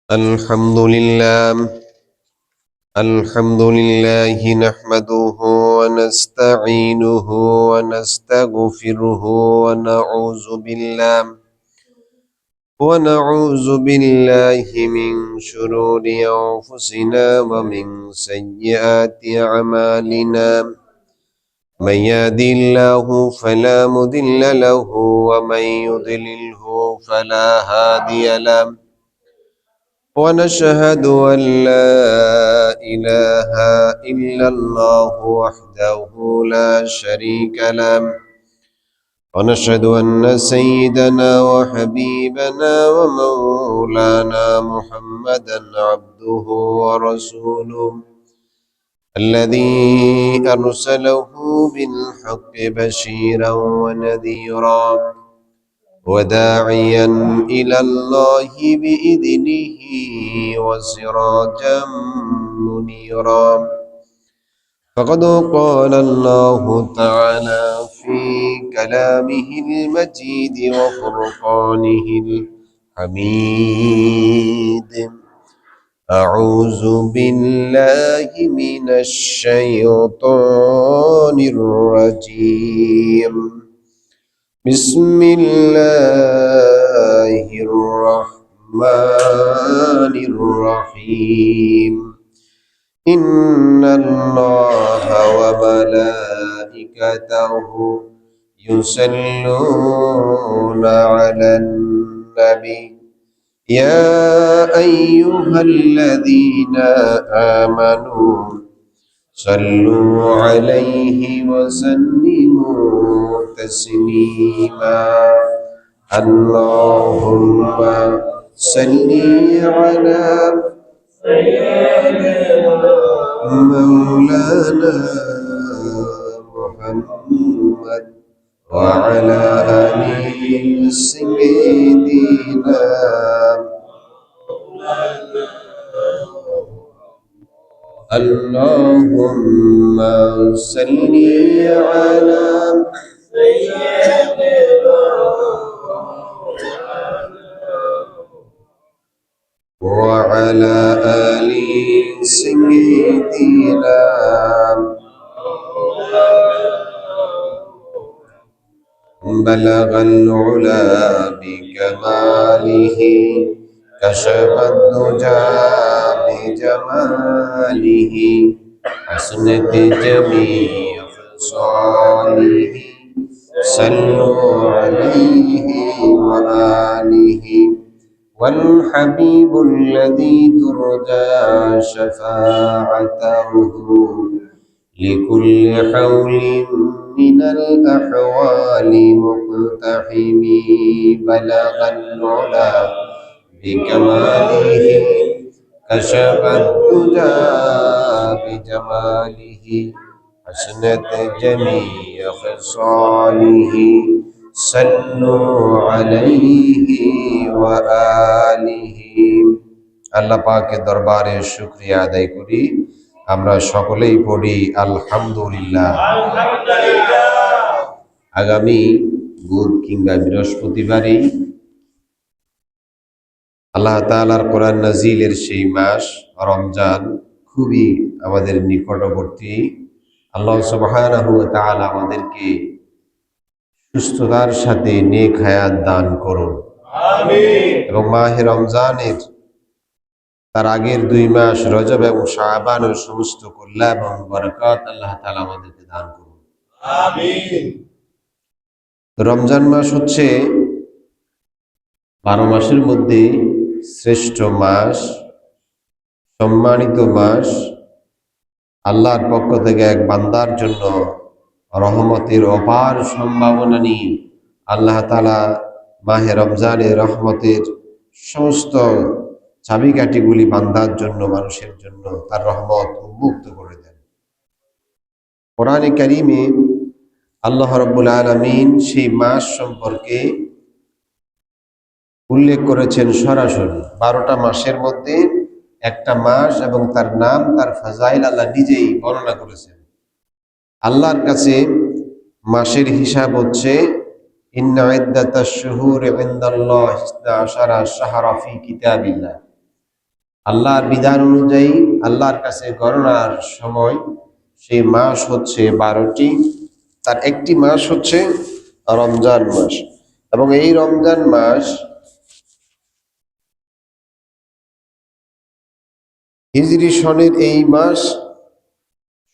الحمد لله نحمده ونستعينه ونستغفره ونعوذ بالله من شرور أنفسنا ومن سيئات أعمالنا. من يهده الله فلا مضل له ومن يضلله فلا هادي له. ونشهد أن لا إله إلا الله وحده لا شريك له. ونشهد أن سيدنا وحبيبنا ومولانا محمدا عبده ورسوله الذي أرسله بالحق بشيرا ونذيرا وداعيا إلى الله بإذنه وسراجا منيرا. فقد قال الله تعالى في كلامه المجيد وفرقانه الحميد: أعوذ بالله من الشيطان الرجيم. بسم الله الرحمن الرحيم. إن الله وملائكته يصلون على النبي يا أيها الذين آمنوا صلوا عليه وسلموا تسليما. اللهم صل على مولانا محمد وعلى آله سيدنا اللهم صل على وعلى آل سيدنا بلغ العلا بكماله كشف الدجى بجماله حسنت جميع خصاله. صلوا عليه وآله والحبيب الذي ترجى شفاعته لكل حول من الأحوال مقتحم. بلغ العلا بكماله كشف الدجى بجماله حسنت جميع خصاله. صلوا عليه وآله. আল্লাহ পাকের দরবারে শুকরিয়া আদায় করি। আমরা সকলেই পড়ি আলহামদুলিল্লাহ। আগামী বুধ কিংবা বৃহস্পতিবারই আল্লাহ তাআলার কোরআন নাজিলের সেই মাস রমজান খুবই আমাদের নিকটবর্তী। আল্লাহ সুবহানাহু ওয়া তাআলা আমাদেরকে সুস্থতার সাথে নেক হায়াত দান করুন, আমিন। এবং মাহে রমজানের তার আগের 2 মাস রজব এবং শাবানের সমস্ত কল্যাণ এবং বরকত আল্লাহ তাআলা আমাদেরকে দান করুন, আমিন। রমজান মাস হচ্ছে 12 মাসের মধ্যে শ্রেষ্ঠ মাস, সম্মানিত মাস। আল্লাহর পক্ষ থেকে এক বান্দার জন্য রহমতের অপার সম্ভাবনা নিয়ে আল্লাহ তাআলা মাহে রমজানে রহমতের সমস্ত চাবিকাঠিগুলি বান্দার জন্য, মানুষের জন্য তার রহমত উন্মুক্ত করে দেন। কোরআনে কারিমে আল্লাহ রাব্বুল আলামিন সেই মাস সম্পর্কে উল্লেখ করেছেন সরাসরি। 12টা মাসের মধ্যে একটা মাস এবং তার নাম, তার ফাজাইল আল্লাহ নিজেই বর্ণনা করেছেন। আল্লাহর কাছে মাসের হিসাব হচ্ছে ইন্না ইদ্দাতাশ শুহুরি ইনদাল্লাহি 12 শাহরা ফি কিতাবিল্লাহ। আল্লাহর বিধান অনুযায়ী আল্লাহর কাছে গণনার সময় সেই মাস হচ্ছে 12টি। তার একটি মাস হচ্ছে রমজান মাস, এবং এই রমজান মাস হিজরি সনের এই মাস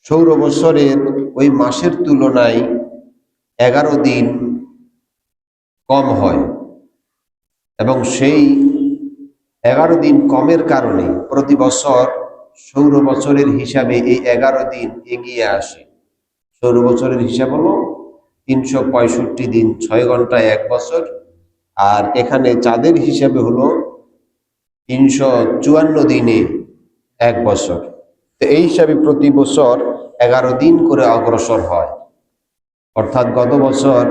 সৌর বছরের ওই মাসের তুলনায় 11 দিন কম হয়, এবং সেই 11 দিন কমের কারণে প্রতি বছর সৌর বছরের হিসাবে এই 11 দিন এগিয়ে আসে। সৌর বছরের হিসাব হলো 365 দিন 6 ঘন্টায় 1 বছর, আর এখানে চাঁদের হিসাবে হলো 354 দিনে 1 বছর। তো এই হিসাবে প্রতি বছর 11 দিন করে অগ্রসর হয়। অর্থাৎ গত বছর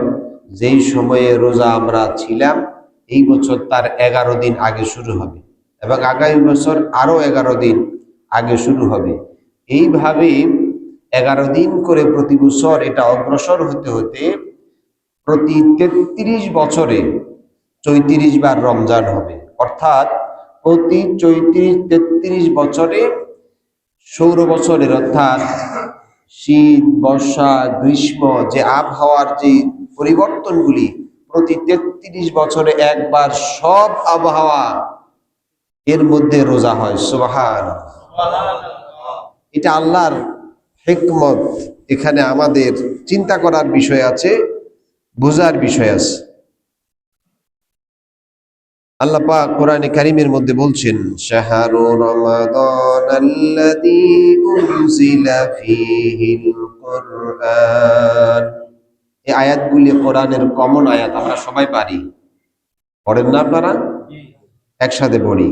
যেই সময়ে রোজা আমরা ছিলাম, এই বছর তার 11 দিন আগে শুরু হবে, এবং আগামী বছর আরো 11 দিন আগে শুরু হবে। এইভাবে 11 দিন করে প্রতি বছর এটা অগ্রসর হতে হতে প্রতি 33 বছরে 34 বার রমজান হবে। অর্থাৎ প্রতি 33 বছরে সৌর বছরের, অর্থাৎ শীত, বর্ষা, গ্রীষ্ম, যে আবহাওয়ার যে পরিবর্তনগুলি, প্রতি 33 বছরে একবার সব আবহাওয়া এর মধ্যে রোজা হয়। সুবহানাল্লাহ। এটা আল্লাহর হিকমত। এখানে আমাদের চিন্তা করার বিষয় আছে, বোঝার বিষয় আছে। আল্লাহ পাক কোরআনে কারীমের মধ্যে বলছেন, শাহরু রমাদানাল্লাযী উনজিলা ফীহিল কুরআন। এই আয়াতগুলি কোরআনের কমন আয়াত, আমরা সবাই পারি। পড়েন না আপনারা? একসাথে পড়ি।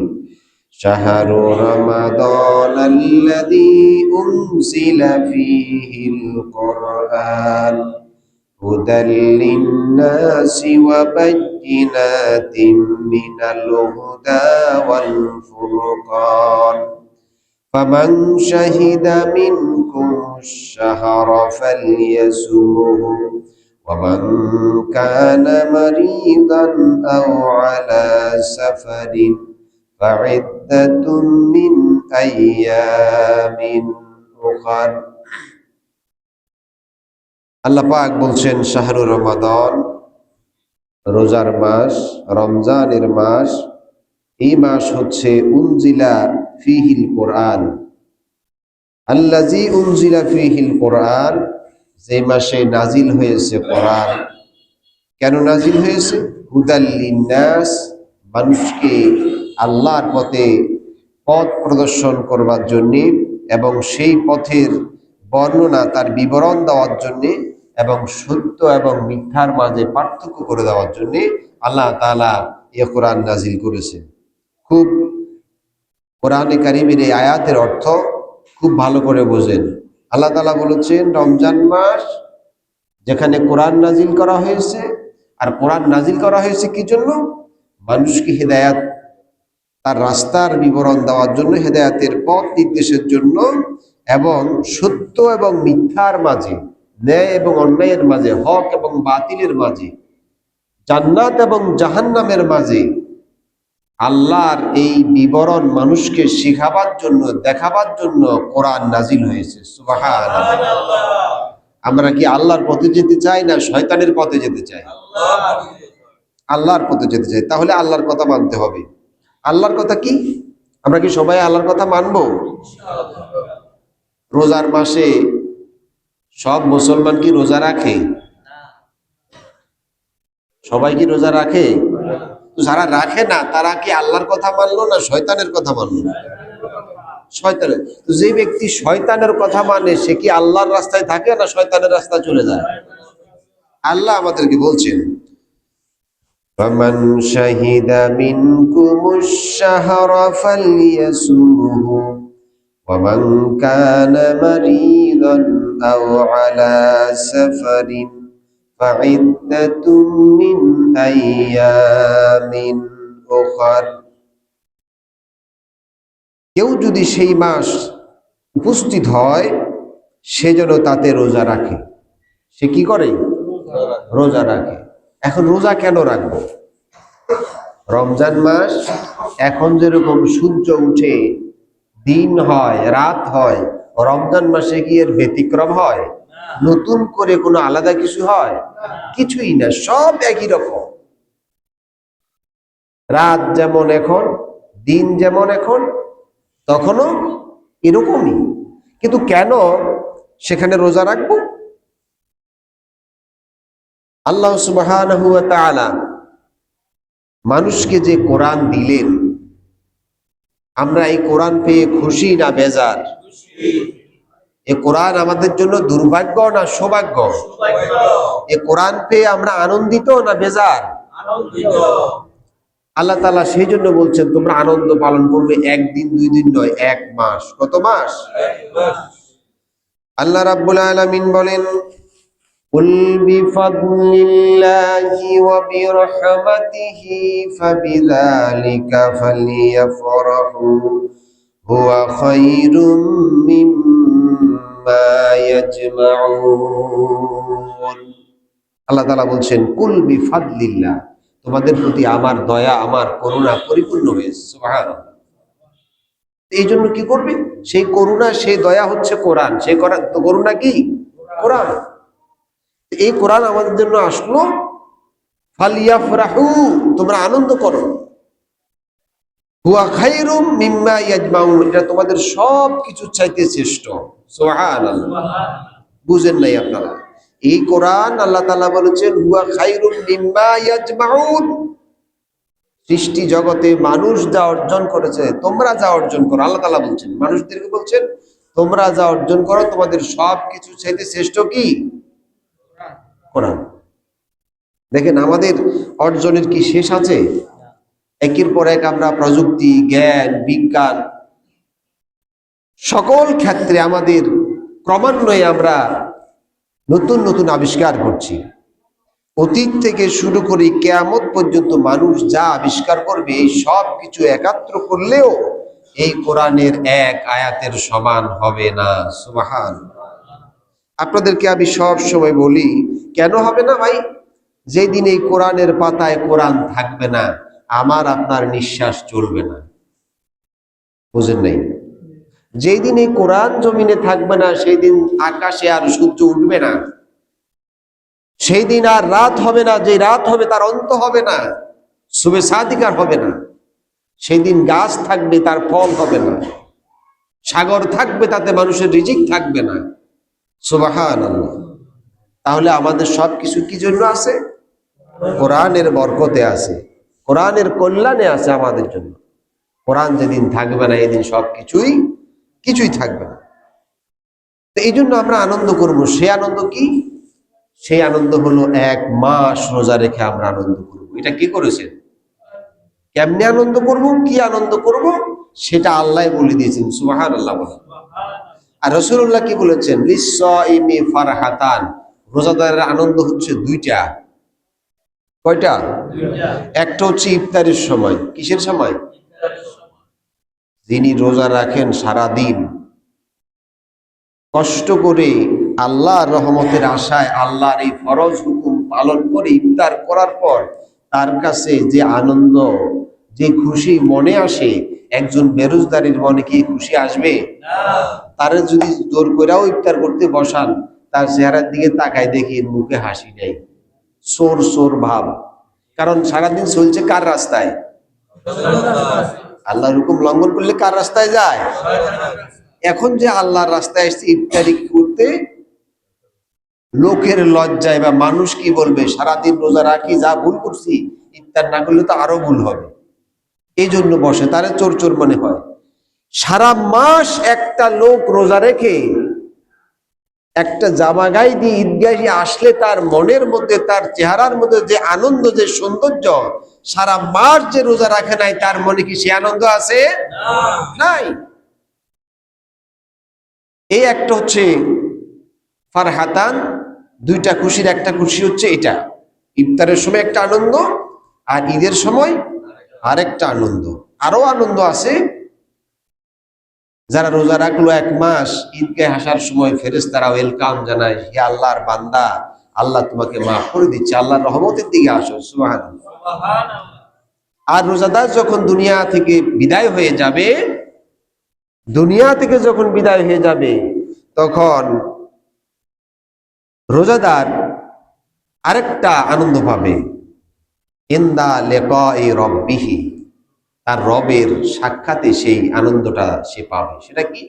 শাহরু রমাদানাল্লাযী উনজিলা ফীহিল কুরআন হুদাল লিন-নাসি ওয়া বায়্যিনাতিন মিনাল হুদা ওয়াল ফুরকান ফামান শাহিদা মিনকুমুশ শাহরা ফালইয়াসুমহু ওয়া মান কানা মারিদান আও আলা সাফারিন ফা'iদ্দাতুম মিন আইয়ামিন উখার। আল্লাহ পাক বলছেন, শাহরুর রমাদান, রোজার মাস, রমজানের মাস। এই মাস হচ্ছে উনজিলা ফীহিল কোরআন, আল্লাযী উনজিলা ফীহিল কোরআন, যে মাসে নাজিল হয়েছে কোরআন। কেন নাজিল হয়েছে? হুদাল লিন-নাস, মানুষকে আল্লাহর পথে পথ প্রদর্শন করবার জন্যে, এবং সেই পথের বর্ণনা, তার বিবরণ দেওয়ার জন্যে, এবং সত্য এবং মিথ্যার মাঝে পার্থক্য করে দেওয়ার জন্যে আল্লাহ তাআলা এ কোরআন নাজিল করেছেন। খুব কোরআনে কারীমের এই আয়াতের অর্থ খুব ভালো করে বোঝেন। আল্লাহ তাআলা বলেছেন, রমজান মাস যেখানে কোরআন নাজিল করা হয়েছে, আর কোরআন নাজিল করা হয়েছে কি জন্য? মানুষকে হেদায়াত, তার রাস্তার বিবরণ দেওয়ার জন্য, হেদায়াতের পথ নির্দেশের জন্য, এবং সত্য এবং মিথ্যার মাঝে, ন্যায় এবং অন্যায়ের মাঝে, হক এবং বাতিলের মাঝে, জান্নাত এবং জাহান্নামের মাঝে আল্লাহর এই বিবরণ মানুষকে শিখাবার জন্য, দেখাবার জন্য কোরআন নাজিল হয়েছে। সুবহানাল্লাহ। আমরা কি আল্লাহর পথে যেতে চাই না শয়তানের পথে যেতে চাই? আল্লাহর পথে যেতে চাই। তাহলে আল্লাহর কথা মানতে হবে। আল্লাহর কথা কি? আমরা কি সবাই আল্লাহর কথা মানব? রোজার মাসে সব মুসলমান কি রোজা রাখে? সবাই কি রোজা রাখে? যারা রাখে না তারা কি আল্লাহর কথা মানলো না শয়তানের কথা মানলো? শয়তানের। তো যে ব্যক্তি শয়তানের কথা মানে, সে কি আল্লাহর রাস্তায় থাকে না শয়তানের রাস্তায় চলে যায়? আল্লাহ আমাদেরকে বলছেন, ফামান শাহিদা মিনকুমুশ শাহরা ফালইয়াসুমহু ওয়া মান কানা মারিদান আও আলা সাফারিন ফা'iদ্দাতুম মিন আইয়ামিন উখার। কেউ যদি সেই মাস উপস্থিত হয়, সে যেন তাতে রোজা রাখে। সে কি করে? রোজা রাখে। এখন রোজা কেন রাখবো? রমজান মাস এখন যেরকম সূর্য উঠে দিন হয় রাত হয়, রমজান মাসে কি এর ব্যতিক্রম হয়? নতুন করে কোনো আলাদা কিছু হয়? কিছুই না, সব একই রকম। রাত যেমন এখন, দিন যেমন এখন, তখনও এরকমই। কিন্তু কেন সেখানে রোজা রাখবো? আল্লাহ সুবহানাহু ওয়া তাআলা মানুষকে যে কোরআন দিলেন, আমরা এই কোরআন পেয়ে খুশি না বেজার? এ কোরআন আমাদের জন্য দুর্ভাগ্য না সৌভাগ্য? এ কোরআন পেয়ে আমরা আনন্দিত না বেজার? আল্লাহ তাআলা সেই জন্য বলছেন তোমরা আনন্দ পালন করবে, একদিন দুই দিন নয়, 1 মাস। কত মাস? আল্লাহ রাব্বুল আলামিন বলেন, কুল বিফাদলিল্লাহি ওয়া বিরহমাতিহি ফাবিযালিকা ফালইফরাহু হুয়া খায়রুম মিম্মা ইয়াজমাউন। আল্লাহ তাআলা বলছেন কুল বিফাদলিল্লাহ, তোমাদের প্রতি আমার দয়া আমার করুণা পরিপূর্ণ হয়েছে। সুবহানাল্লাহ। এই জন্য কি করবে? সেই করুণা সেই দয়া হচ্ছে কোরআন। সেই করুণা কি? কোরআন। এই কোরআন আমাদের জন্য আসলো, ফালিয়াফরাহু, তোমরা আনন্দ করো, হুয়া খায়রুম মিম্মা ইয়াজমাউন, এটা তোমাদের সব কিছু চাইতে শ্রেষ্ঠ। সুবহানাল্লাহ। বুঝেন নাই আপনারা? এই কোরআন আল্লাহ তাআলা বলেছেন হুয়া খায়রুম মিম্মা ইয়াজমাউন। সৃষ্টি জগতে মানুষ যা অর্জন করেছে তোমরা যা অর্জন করো, আল্লাহ তাআলা বলছেন মানুষদেরকে বলছেন তোমরা যা অর্জন করো তোমাদের সব কিছু চাইতে শ্রেষ্ঠ কি? কোরআন। দেখেন আমাদের অর্জনের কি শেষ আছে? একের পর এক আমরা প্রযুক্তি, জ্ঞান, বিজ্ঞান সকল ক্ষেত্রে আমাদের ক্রমান্বয়ে আমরা নতুন নতুন আবিষ্কার করছি। অতীত থেকে শুরু করে কিয়ামত পর্যন্ত মানুষ যা আবিষ্কার করবে এই সব কিছু একাত্র করলেও এই কোরআনের এক আয়াতের সমান হবে না। সুবহানাল্লাহ। আপনাদেরকে আমি সব সময় বলি, কেন হবে না ভাই? যেদিন এই কোরআনের পাতায় কোরআন থাকবে না, আমার আপনার নিঃশ্বাস চলবে না। বুঝেন নাই? যেই দিন এই কোরআন জমিনে থাকবে না সেই দিন আকাশে আর সূর্য উঠবে না, সেই দিন আর রাত হবে না, যে রাত হবে তার অন্ত হবে না, শুভে সাদিকার হবে না। সেই দিন গাছ থাকবে তার ফল হবে না, সাগর থাকবে তাতে মানুষের রিজিক থাকবে না। সুবহানাল্লাহ। তাহলে আমাদের সবকিছু কি জন্য আছে? কোরআনের বরকতে আছে, কোরআনের কল্যাণে আছে আমাদের জন্য। কোরআন যেদিন থাকবে না এদিন সবকিছুই কিছুই থাকবে না। তো এই জন্য আমরা আনন্দ করবো। সে আনন্দ কি? সেই আনন্দ হলো 1 মাস রোজা রেখে আমরা আনন্দ করব। এটা কি করেছেন? কেমনে আনন্দ করব, কি আনন্দ করব সেটা আল্লাহ বলে দিয়েছেন। সুবহানাল্লাহ বলেন। আর রাসূলুল্লাহ কি বলেছেন? লিস-সাইমি ফারহাতান, রোজাদারের আনন্দ হচ্ছে 2টা। কয়টা? 2টা। একটা হচ্ছে ইফতারের সময়। কিসের সময়? যিনি রোজা রাখেন সারা দিন কষ্ট করে আল্লাহর রহমতের আশায় আল্লাহর এই ফরজ হুকুম পালন করে ইফতার করার পর তার কাছে যে আনন্দ, যে খুশি মনে আসে, একজন বেরোজগারের মনে কি খুশি আসবে? তারে যদি জোর করেও ইফতার করতে বসান, তার চেহারার দিকে তাকায় দেখি মুখে হাসি নেই, সোর সোর ভাব। কারণ সারাদিন চলছে কার রাস্তায়? আল্লাহর হুকুম লঙ্ঘন করলে কার রাস্তায় যায়? এখন যে আল্লাহর রাস্তায় এসে ইফতারি করতে, লোকের লজ্জায় বা মানুষ কি বলবে, সারাদিন রোজা রাখি যা ভুল করছি, ইফতার না করলে তো আরো ভুল হবে, এই জন্য বসে, তারে চোর চোর মনে হয়। সারা মাস একটা লোক রোজা রেখে একটা জামা গায়ে দিয়ে ঈদগাহে আসলে তার মনের মধ্যে, তার চেহারার মধ্যে যে আনন্দ, যে সৌন্দর্য, সারা মাস যে রোজা রাখে নাই তার মনে কি সে আনন্দ আছে? নাই। এই একটা হচ্ছে ফারহাতান, 2টা খুশির একটা খুশি হচ্ছে এটা, ইফতারের সময় একটা আনন্দ আর ঈদের সময় আরেকটা আনন্দ। আরো আনন্দ আছে, যারা রোজা রাখলো 1 মাস, ঈদগাহে আসার সময় ফেরেশতারা ওয়েলকাম জানায়, হে আল্লাহর বান্দা, আল্লাহ তোমাকে মাফ করে দিচ্ছে, আল্লাহর রহমতের দিকে আসো। সুবহানাল্লাহ। আর রোজাদার যখন দুনিয়া থেকে বিদায় হয়ে যাবে তখন রোজাদার আরেকটা আনন্দ পাবে, ইনদা লিকাই রাব্বিহি, তার রবের সাক্ষাতে সেই আনন্দটা সে পাবে। সেটা কি?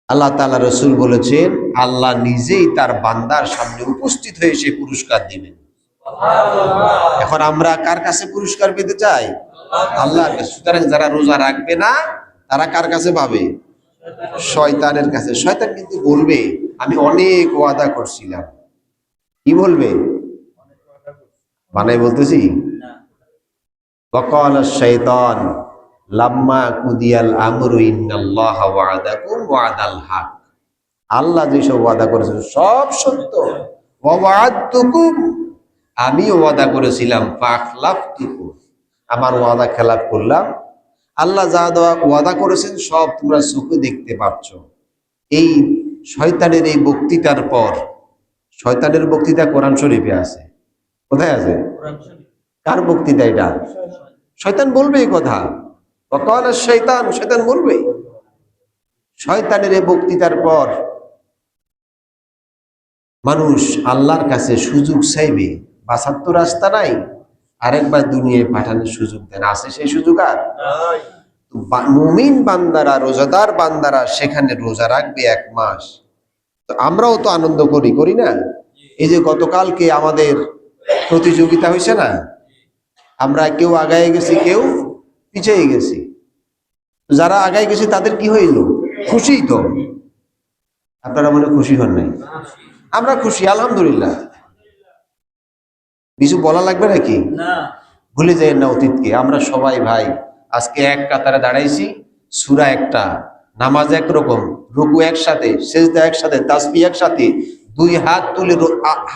আল্লাহ তাআলা রাসূল বলেছেন, আল্লাহ নিজেই তার বান্দার সামনে উপস্থিত হয়ে সে পুরস্কার দিবেন। এখন আমরা কার কাছে পুরস্কার পেতে চাই? আল্লাহর কাছে। সুতরাং যারা রোজা রাখবে না তারা কার কাছে পাবে? শয়তানের কাছে। শয়তান কিন্তু বলবে, আমি অনেক ওয়াদা করছিলাম। কি বলবে? বানাই বলতেছি, ওয়াকাল আশ-শাইতান লাম্মা কুদিয়াল আমরু ইন্নাল্লাহা ওয়া'আদাকুম ওয়া'দাল হক। আল্লাহ যেসব ওয়াদা করেছেন সব সত্য। ওয়া ওয়া'আদতুকুম, আমিও ওয়াদা করেছিলাম, ফাখলাফতুকুম, আমার ওয়াদা খেলাফ করলাম। আল্লাহ যা ওয়াদা করেছেন সব তোমরা চোখে দেখতে পাচ্ছ। এই শয়তানের এই বক্তৃতার পর, শয়তানের বক্তৃতা কোরআন শরীফে আছে। কোথায় আছে? কার বক্তৃতা এটা? শয়তান বলবে এই কথা। ওয়াকাল আশ-শাইতান, শয়তান বলবে। শয়তানের এই বক্তৃতার পর মানুষ আল্লাহর কাছে সুযোগ চাইবে, বাঁচার তো রাস্তা নাই, আরেকবার দুনিয়ায় পাঠানোর সুযোগ দেন। আছে সেই সুযোগ? আর মুমিন বান্দারা, রোজাদার বান্দারা সেখানে রোজা রাখবে 1 মাস। তো আমরাও তো আনন্দ করি না? এই যে গতকালকে আমাদের প্রতিযোগিতা হয়েছে না, আমরা কেউ আগায় গেছি, কেউ পিছিয়ে গেছি। যারা আগায় গেছে তাদের কি হইল? খুশি তো? আপনারা মনে খুশি হন নাই? আমরা খুশি, আলহামদুলিল্লাহ। কিছু বলা লাগবে নাকি? ভুলে যাই না অতীতকে। আমরা সবাই ভাই আজকে এক কাতারে দাঁড়াইছি, সূরা একটা, নামাজ একরকম, রুকু একসাথে, সিজদা একসাথে, তাসবিহ একসাথে, 2 হাত তুলে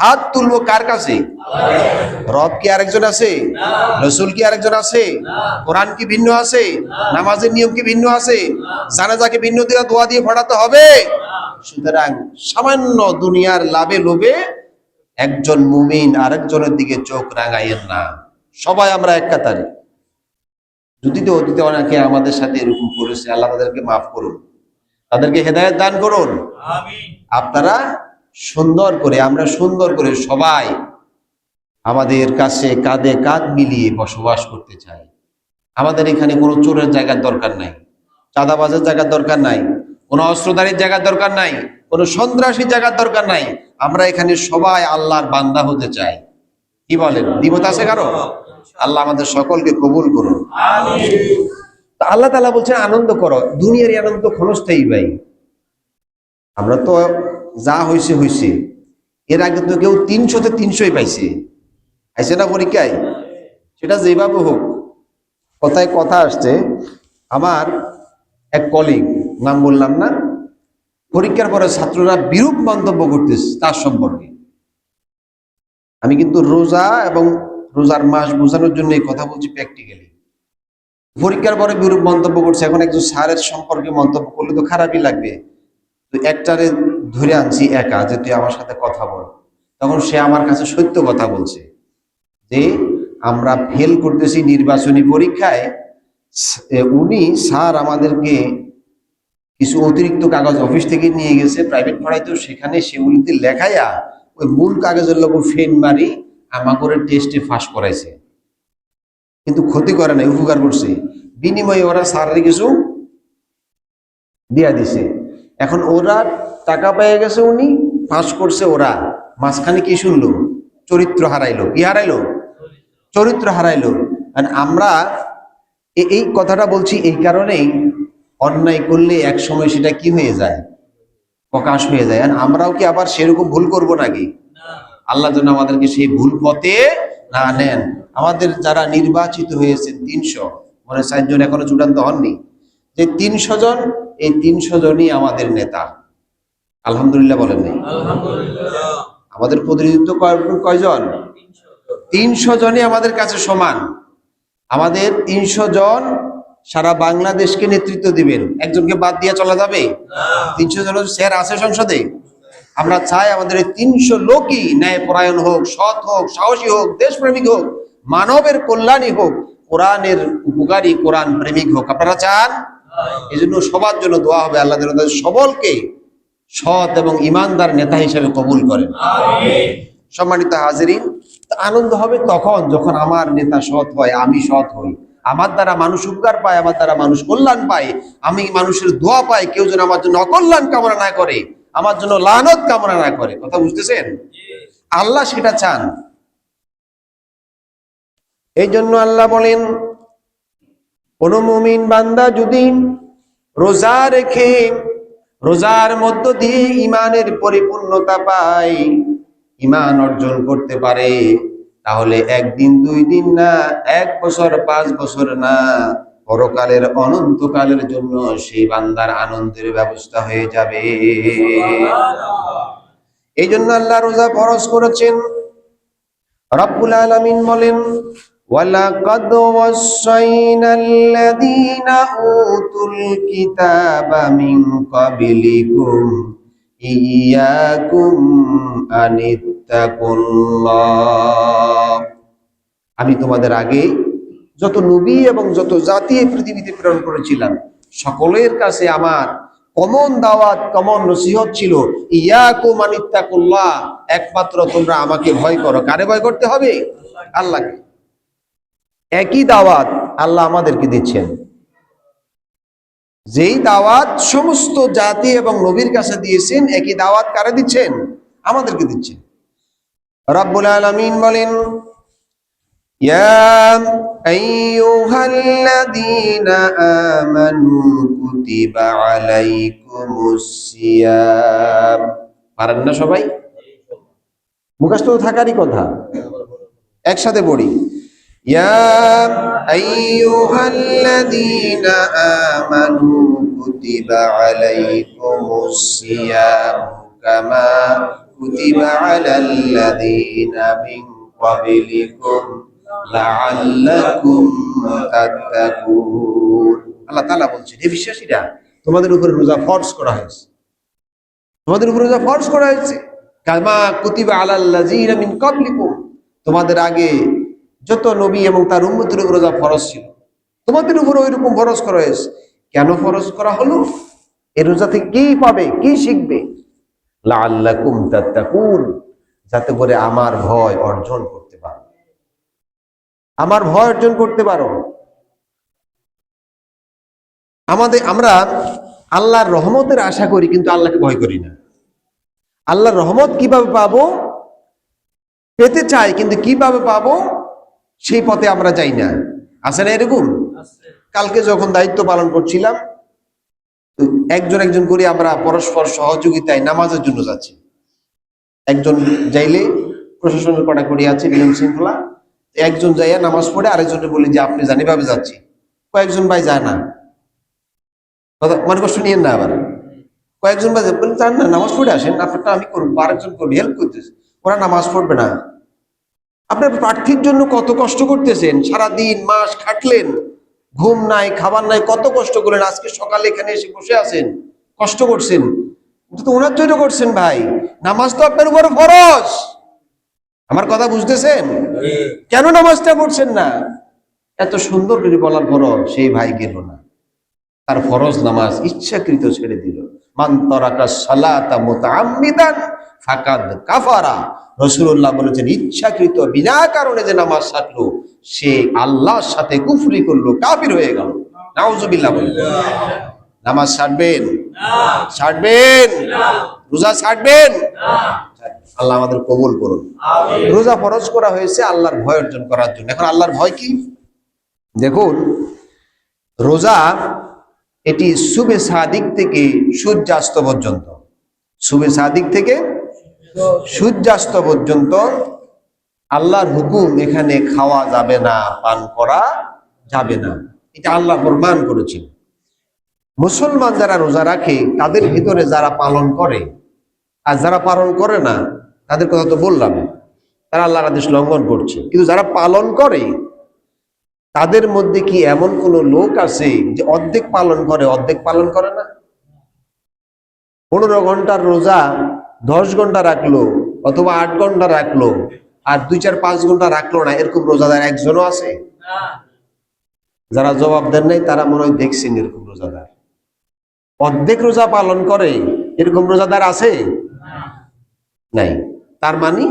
হাত তুলবো কার কাছে? রব কি আরেকজন আছে? রাসূল কি আরেকজন আছে? কোরআন কি ভিন্ন আছে? নামাজের নিয়ম কি ভিন্ন আছে? জানাজাকে ভিন্ন দিয়ে দোয়া দিয়ে পড়াতে হবে? সুতরাং সামান্য দুনিয়ার লাভে লোভে একজন মুমিন আরেকজনের দিকে চোখ রাঙাইয়েন না। সবাই আমরা এক কাতারে। যদি তো অতীতে অনেকে আমাদের সাথে এরকম করেছে, আল্লাহ তাদেরকে মাফ করুন, তাদেরকে হেদায়েত দান করুন। আপনারা সুন্দর করে, আমরা সুন্দর করে সবাই আমাদের কাছে কাঁধে কাঁধ মিলিয়ে বসবাস করতে চাই। আমাদের এখানে কোনো চোরের জায়গার দরকার নাই, চাঁদাবাজের জায়গার দরকার নাই, কোনো অস্ত্রধারীর জায়গার দরকার নাই, কোনো সন্ত্রাসীর জায়গার দরকার নাই। আমরা এখানে সবাই আল্লাহর বান্দা হতে চাই। কি বলেন? দ্বিমত আছে কারো? আল্লাহ আমাদের সকলকে কবুল করুন। আল্লাহ তাআলা বলছেন আনন্দ করো। দুনিয়ার আনন্দ ক্ষণস্থায়ী ভাই। আমরা তো যা হয়েছে হয়েছে, এর আগে তো কেউ 300-তে 300ই পাইছে, আইছে না পরীক্ষায়? সেটা যেভাবে হোক। কথায় কথা আসছে, আমার এক কলিগ, নাম বললাম না, পরীক্ষার পরে ছাত্ররা বিরূপ মন্তব্য করতেছে তার সম্পর্কে। আমি কিন্তু রোজা এবং রোজার মাস বোঝানোর জন্য এই কথা বলছি প্র্যাকটিক্যালি। পরীক্ষার পরে বিরূপ মন্তব্য করছে। এখন একজন স্যারের সম্পর্কে মন্তব্য করলে তো খারাপই লাগবে। তো একটারে ধরে আনছি একা, যে তুই আমার সাথে কথা বল। তখন সে আমার কাছে সত্য কথা বলছে যে আমরা ফেল করতেছি নির্বাচনী পরীক্ষায়। উনি স্যার আমাদেরকে কিছু অতিরিক্ত কাগজ অফিস থেকে নিয়ে গেছে প্রাইভেট পড়াইতো, সেখানে সেগুলিতে লেখাইয়া ওই মূল কাগজের লোক ফেন মারি আমাকে টেস্টে ফাঁস করাইছে। কিন্তু ক্ষতি করে নাই, উপকার করছে। বিনিময়ে ওরা স্যারের কিছু দিয়া দিছে। এখন ওরা টাকা পেয়ে গেছে, উনি পাস করছে, ওরা মাঝখানে কি শুনলো? চরিত্র হারাইলো। কি হারাইলো? চরিত্র হারাইলো। আমরা এই কথাটা বলছি এই কারণেই, অন্যায় করলে এক সময় সেটা কি হয়ে যায়? প্রকাশ হয়ে যায়। আর আমরাও কি আবার সেরকম ভুল করব নাকি? আল্লাহ যেন আমাদেরকে সেই ভুল পথে না নেন। আমাদের যারা নির্বাচিত হয়েছে 300, মানে 4 জন এখনো চূড়ান্ত হননি, যে 300 জন, এই 300 জনই আমাদের নেতা। আলহামদুলিল্লাহ বলেন নাই? আমাদের প্রতিনিধিত্ব কয়জন? 300 জনই আমাদের কাছে সমান। আমাদের 300 জন সারা বাংলাদেশকে নেতৃত্ব দিবেন। একজনকে বাদ দিয়ে চলা যাবে? 300 জন চেয়ার আছে সংসদে। আমরা চাই আমাদের এই 300 লোকই ন্যায়পরায়ণ হোক, সৎ হোক, সাহসী হোক, দেশপ্রেমিক হোক, মানবের কল্যাণী হোক। কোরআনের উপকারী, কোরআন প্রেমিক হোক। আপনারা চান? এই জন্য সবার জন্য দোয়া হবে, আল্লাহ যেন তাদের সকলকে সৎ এবং ইমানদার নেতা হিসেবে কবুল করেন। সম্মানিত হাজিরিন, আনন্দ হবে তখন যখন আমার নেতা সৎ হয়, আমি সৎ হই, আমার দ্বারা মানুষ উপকার পায়, আমার দ্বারা মানুষ কল্যাণ পায়, আমি মানুষের দোয়া পাই, কেউ যেন আমার জন্য অকল্যাণ কামনা না করে, আমার জন্য লানত কামনা না করে। কথা বুঝতেছেন? আল্লাহ সেটা চান। এই জন্য আল্লাহ বলেন, কোন মুমিন বান্দা যদি রোজা রেখে রোজার মধ্য দিয়ে ইমানের পরিপূর্ণতা পায়, ইমান অর্জন করতে পারে, তাহলে একদিন 2 দিন না, 1 বছর 5 বছর না, পরকালের অনন্তকালের জন্য সেই বান্দার আনন্দের ব্যবস্থা হয়ে যাবে। এই জন্য আল্লাহ রোজা ফরজ করেছেন। রব্বুল আলামিন বলেন, ওয়ালাকাদ ওয়াসাইনাল্লাযীনা উতুল কিতাবা মিন ক্বাবলিকুম ইয়াকুম আনিত্তাকুল্লাহ। আমি তোমাদের আগে যত নবী এবং যত জাতি পৃথিবীতে প্রেরণ করেছিলাম, সকলের কাছে আমার কমন দাওয়াত, কমন নসিহত ছিল, ইয়াকুম আনিত্তাকুল্লাহ, একমাত্র তোমরা আমাকে ভয় করো। কারে ভয় করতে হবে? আল্লাহকে। একই দাওয়াত আল্লাহ আমাদেরকে দিচ্ছেন। যেই দাওয়াত সমস্ত জাতি এবং নবীর কাছে দিয়েছেন, একই দাওয়াত কারে দিচ্ছেন? আমাদেরকে দিচ্ছেন। রব্বুল আলামিন বলেন, ইয়া আইয়ুহাল্লাযীনা আমানু কুতিবা আলাইকুমুস সিয়াম। পারেন না সবাই? মুখস্থ থাকারই কথা, একসাথে পড়ি। ইয়া আইয়ুহাল্লাযীনা আমানু কুতিবা আলাইকুমুস সিয়াম কামা কুতিবা আলাল্লাযীনা মিন ক্বাবলিকুম লাআল্লাকুম তাত্তাকুন। আল্লাহ তাআলা বলছেন, হে বিশ্বাসীরা, তোমাদের উপরে রোজা ফরজ করা হয়েছে, তোমাদের উপরে রোজা ফরজ করা হয়েছে, কামা কুতিবা আলাল্লাযীনা মিন ক্বাবলিকুম, তোমাদের আগে যত নবী এবং তার উম্মতের উপর রোজা ফরজ ছিল, তোমাদের উপর ওইরকম ফরজ করা হয়েছে। কেন ফরজ করা হলো? এই রোজা থেকে কি পাবে, কি শিখবে? লাআল্লাকুম তাত্তাকুন, যাতে করে আমার ভয় অর্জন করতে পারো, আমার ভয় অর্জন করতে পারো। আমরা আল্লাহর রহমতের আশা করি, কিন্তু আল্লাহকে ভয় করি না। আল্লাহর রহমত কিভাবে পাবো পেতে চাই, কিন্তু কিভাবে পাবো সেই পথে আমরা যাই না। আছে না এরকম? কালকে যখন দায়িত্ব পালন করছিলাম, একজন করে আমরা পরস্পর সহযোগিতায় নামাজের জন্য যাচ্ছি। একজন যাইলে প্রশাসনের কড়াকড়ি আছে, নিয়ম শৃঙ্খলা, একজন যাইয়া নামাজ পড়ে আরেকজনে বলি যে আপনি জানি ভাবে যাচ্ছি। কয়েকজন ভাই যায় না, মনে কষ্ট নিয়েন না। আবার কয়েকজন ভাই বলি যান না, নামাজ পড়ে আসেন, আপনারটা আমি করবো, আরেকজন করবো, হেল্প করতেছে। ওরা নামাজ পড়বে না। আপনার প্রার্থীর জন্য কত কষ্ট করতেছেন, সারাদিন মাস খাটলেন, ঘুম নাই, খাবার নাই, কত কষ্ট করলেন, আজকে সকালে এখানে এসে বসে আছেন, কষ্ট করছেন, তো ওনার জন্য করছেন। ভাই, নামাজ তো আপনার উপর ফরজ। আমার কথা বুঝতেছেন? কেন নামাজটা পড়ছেন না? এত সুন্দর করে বলার পরও সেই ভাই গেল না, তার ফরজ নামাজ ইচ্ছাকৃত ছেড়ে দিল। মান তারাকা সালাতা মুতাআম্মিদান ফাকাদ কাফারা। রাসূলুল্লাহ বলেছেন, ইচ্ছাকৃত বিনা কারণে যে নামাজ ছাড়লো, সে আল্লাহর সাথে কুফরি করলো, কাফির হয়ে গেল। নাউজুবিল্লাহ। বলেন, নামাজ ছাড়বেন? ছাড়বেন? রোজা ছাড়বেন? আল্লাহ আমাদের কবুল করুন। রোজা ফরজ করা হয়েছে আল্লাহর ভয় অর্জন করার জন্য। এখন আল্লাহর ভয় কি? দেখুন, রোজা এটি সুবে সাদিক থেকে সূর্যাস্ত পর্যন্ত, সুবে সাদিক থেকে সূর্যাস্ত পর্যন্ত আল্লাহর হুকুম, এখানে খাওয়া যাবে না, পান করা যাবে না, এটা আল্লাহ ফরমান করেছেন। মুসলমান যারা রোজা রাখে তাদের ভিতরে যারা পালন করে আর যারা পালন করে না, তাদের কথা তো বললাম, তারা আল্লাহর আদেশ লঙ্ঘন করছে। কিন্তু যারা পালন করে, তাদের মধ্যে কি এমন কোন লোক আছে যে অর্ধেক পালন করে অর্ধেক পালন করে না? 15 ঘন্টার রোজা 10 ঘন্টা রাখলো, অথবা 8 ঘন্টা রাখলো, আর 2, 4, 5 ঘন্টা রাখলো না, এরকম রোজাদার একজনও আছে? যারা জবাব দেন নাই তারা মনে হয় দেখছেন এরকম রোজাদার। অর্ধেক রোজা পালন করে এরকম রোজাদার আছে? নাই। তার মানে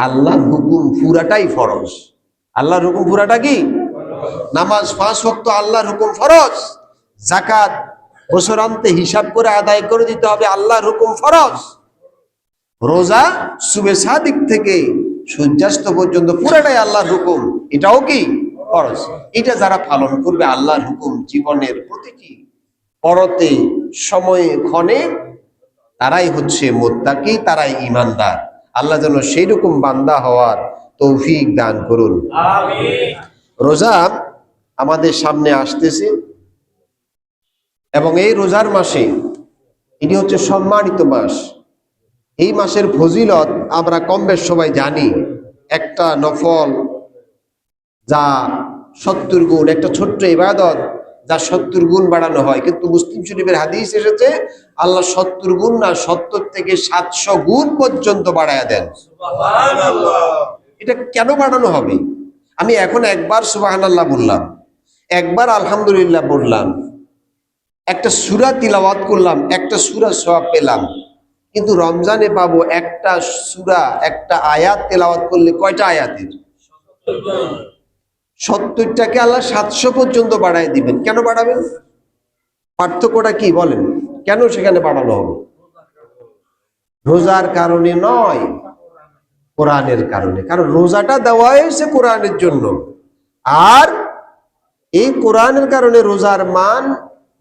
আল্লাহর হুকুম পুরাটাই ফরজ। আল্লাহর হুকুম পুরাটা কি? নামাজ 5 ওয়াক্ত আল্লাহর হুকুম ফরজ। যাকাত বছরান্তে হিসাব করে আদায় করে দিতে হবে, আল্লাহর হুকুম ফরজ। রোজা সুবে সাদিক থেকে সূর্যাস্ত পর্যন্ত পুরাটাই আল্লাহর হুকুম, এটাও কি ফরজ। এটা যারা পালন করবে আল্লাহর হুকুম জীবনের প্রতিটি পরতে সময়ে ক্ষণে, তারাই হচ্ছে মুত্তাকি, তারাই ঈমানদার। আল্লাহ যেন সেই রকম বান্দা হওয়ার তৌফিক দান করুন, আমিন। রোজা আমাদের সামনে আসতেছে এবং এই রোজার মাসে, এটি হচ্ছে সম্মানিত মাস। এই মাসের ফজিলত আমরা কম বেশ সবাই জানি। একটা নফল যা 70 গুণ, একটা ছোট্ট ইবাদত যা 70 গুণ বাড়ানো হয়, কিন্তু মুসলিম শরীফের হাদিস এসেছে আল্লাহ 70 গুণ না, 70 থেকে 700 গুণ পর্যন্ত বাড়ায়া দেন। সুবহানাল্লাহ। এটা কেন বাড়ানো হবে? আমি এখন একবার সুবহানাল্লাহ বললাম, একবার আলহামদুলিল্লাহ বললাম, একটা সূরা তিলাওয়াত করলাম, একটা সূরা সওয়াব পেলাম। কিন্তু রমজানে পাবো একটা সূরা, একটা আয়াত তেলাওয়াত করলে কয়টা আয়াতের? 70টাকে আল্লাহ 700 পর্যন্ত বাড়ায় দিবেন। কেন বাড়াবেন? পার্থক্যটা কি বলেন? কেন সেখানে বাড়ানো হবে? রোজার কারণে নয়, কোরআনের কারণে। কারণ রোজাটা দেওয়া হয়েছে কোরআনের জন্য, আর এই কোরআনের কারণে রোজার মান,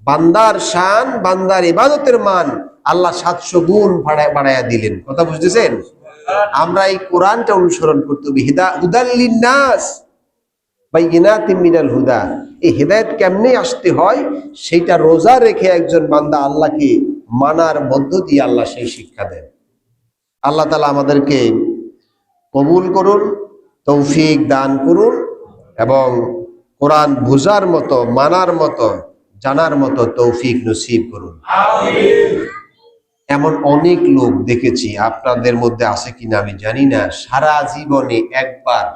বান্দার শান, বান্দার ইবাদতের মান আল্লাহ 700 গুণ বাড়ায়া দিলেন। কথা বুঝতেছেন? আমরা এই কোরআনটা অনুসরণ করতে হবে। হুদাল লিন্নাস বাইয়িনাতিম মিনাল হুদা। এই হেদায়েত কেমনে আসতে হয় সেইটা রোজা রেখে একজন বান্দা আল্লাহকে মানার মধ্য দিয়ে আল্লাহ সেই শিক্ষা দেন। আল্লাহ তাআলা আমাদেরকে কবুল করুন, তৌফিক দান করুন এবং কোরআন বুঝার মতো, মানার মতো, জানার মতো তৌফিক নসিব করুন, আমিন। এমন অনেক লোক দেখেছি, আপনাদের মধ্যে আছে কিনা আমি জানি না, সারা জীবনে একবার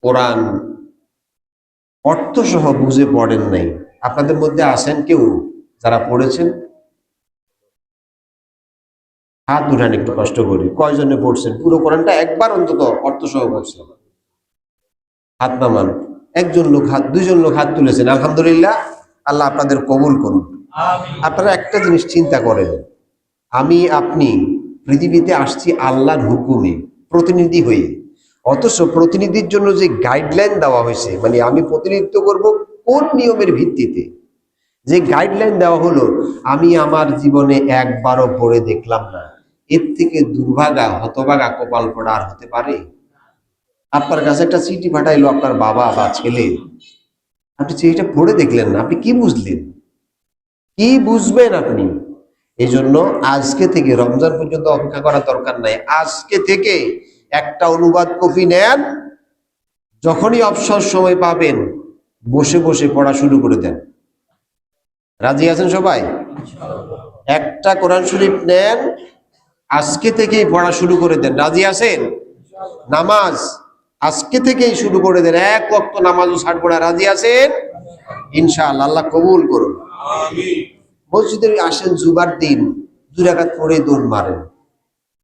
কোরআন অর্থসহ বুঝে পড়েন নাই। আপনাদের মধ্যে আছেন কেউ যারা পড়েছেন? হাত উঠান একটু কষ্ট করে। কয়জনে পড়ছেন পুরো কোরআনটা একবার অন্তত অর্থসহ পড়ছেন? হাত নামান। একজন লোক হাত, দুইজন লোক হাত তুলেছেন, আলহামদুলিল্লাহ। আল্লাহ আপনাদের কবুল করুন, আমিন। আপনারা একটা জিনিস চিন্তা করেন, আমি আপনি পৃথিবীতে আসছি আল্লাহর হুকুমে প্রতিনিধি হয়ে, অথচ প্রতিনিধির জন্য যে গাইডলাইন দেওয়া হয়েছে, মানে আমি প্রতিনিধিত্ব করব কোন নিয়মের ভিত্তিতে, যে গাইডলাইন দেওয়া হলো, আমি আমার জীবনে একবারও পড়ে দেখলাম না। এর থেকে দুর্ভাগা, হতভাগা, কপাল পড়া আর হতে পারে? আপনার কাছে একটা চিঠি পাঠাইলো আপনার বাবা বা ছেলে, আপনি চিঠিটা পড়ে দেখলেন না, আপনি কি বুঝলেন? কি বুঝবেন আপনি? এই জন্য আজকে থেকে, রমজান পর্যন্ত অপেক্ষা করার দরকার নাই, আজকে থেকে একটা অনুবাদ কপি নেন, যখনই অবসর সময় পাবেন বসে বসে পড়া শুরু করে দেন। রাজি আছেন সবাই? একটা কোরআন শরীফ নেন, আজকে থেকেই পড়া শুরু করে দেন। রাজি আছেন? নামাজ আজকে থেকেই শুরু করে দেন, এক ওয়াক্ত নামাজও ছাড়বো না। রাজি আছেন? ইনশাআল্লাহ, আল্লাহ কবুল করুন, আমিন। মসজিদে আসেন জুমার দিন, 2 রাকাত পড়ে দৌড় মারেন,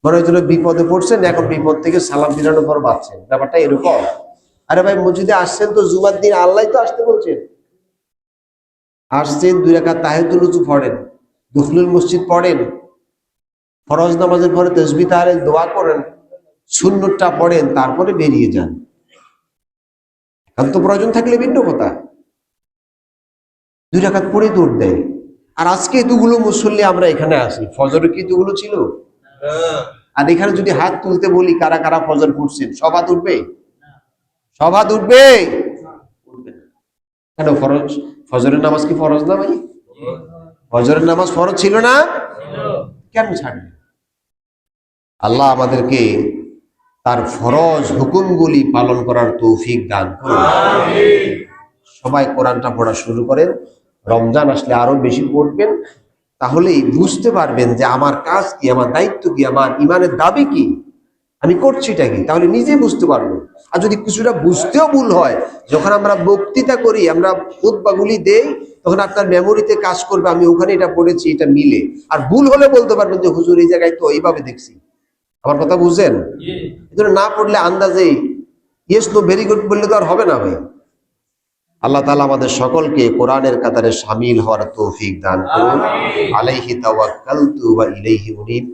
মনে হয় যেন বিপদে পড়ছেন, এখন বিপদ থেকে সালাম ফিরানোর পর বাঁচছেন। ব্যাপারটা এরকম। আরে ভাই, মসজিদে আসছেন তো জুমার দিন, আল্লাহ তো আসতে বলছেন। আসছেন, 2 রাকাত তাহিয়াতুল ওযু পড়েন, দুখলুল মসজিদ পড়েন, ফরজ নামাজের পরে তাসবিহ তাহলিল দোয়া করেন, সুন্নতটা পড়েন, তারপরে বেরিয়ে যান। একান্ত প্রয়োজন থাকলে ভিন্ন কথা, 2 রাকাত পড়ে দৌড় দেয়। আর আজকে এতগুলো মুসল্লি আমরা এখানে আসি, ফজরে কি এতগুলো ছিল? আর এখানে যদি হাত তুলতে বলি কারা কারা ফজর পড়ছেন, সব হাত উঠবে? সব হাত উঠবে? কেন? ফরজ, ফজরের নামাজ কি ফরজ না ভাই? ফজরের নামাজ ফরজ ছিল না? কেন ছাড়বে? আল্লাহ আমাদেরকে তার ফরজ হুকুমগুলি পালন করার তৌফিক দান করুন, আমিন। সবাই কোরআনটা পড়া শুরু করেন, রমজান আসলে আরো বেশি পড়বেন, তাহলেই বুঝতে পারবেন যে আমার কাজ কি, আমার দায়িত্ব কি, আমার ইমানের দাবি কি। আমি করছিটা কি, তাহলে নিজে বুঝতে পারবো। আর যদি কিছুটা বুঝতেও ভুল হয়, যখন আমরা বক্তৃতা করি, আমরা খুতবাগুলি দেই, তখন আপনার মেমোরিতে কাজ করবে, আমি ওখানে এটা পড়েছি, এটা মিলে। আর ভুল হলে বলতে পারবেন যে হুজুর এই জায়গায় তো এইভাবে দেখছি। আমার কথা বুঝছেন? এই জন্য না পড়লে আন্দাজেই ইয়েস নো ভেরি গুড বললে তো আর হবে না ভাই। আল্লাহ তাআলা আমাদের সকলকে কোরআনের কাতারে শামিল হওয়ার তৌফিক দান করুন। আলাইহি তাওয়াক্কালতু ওয়া ইলাইহি উনীব।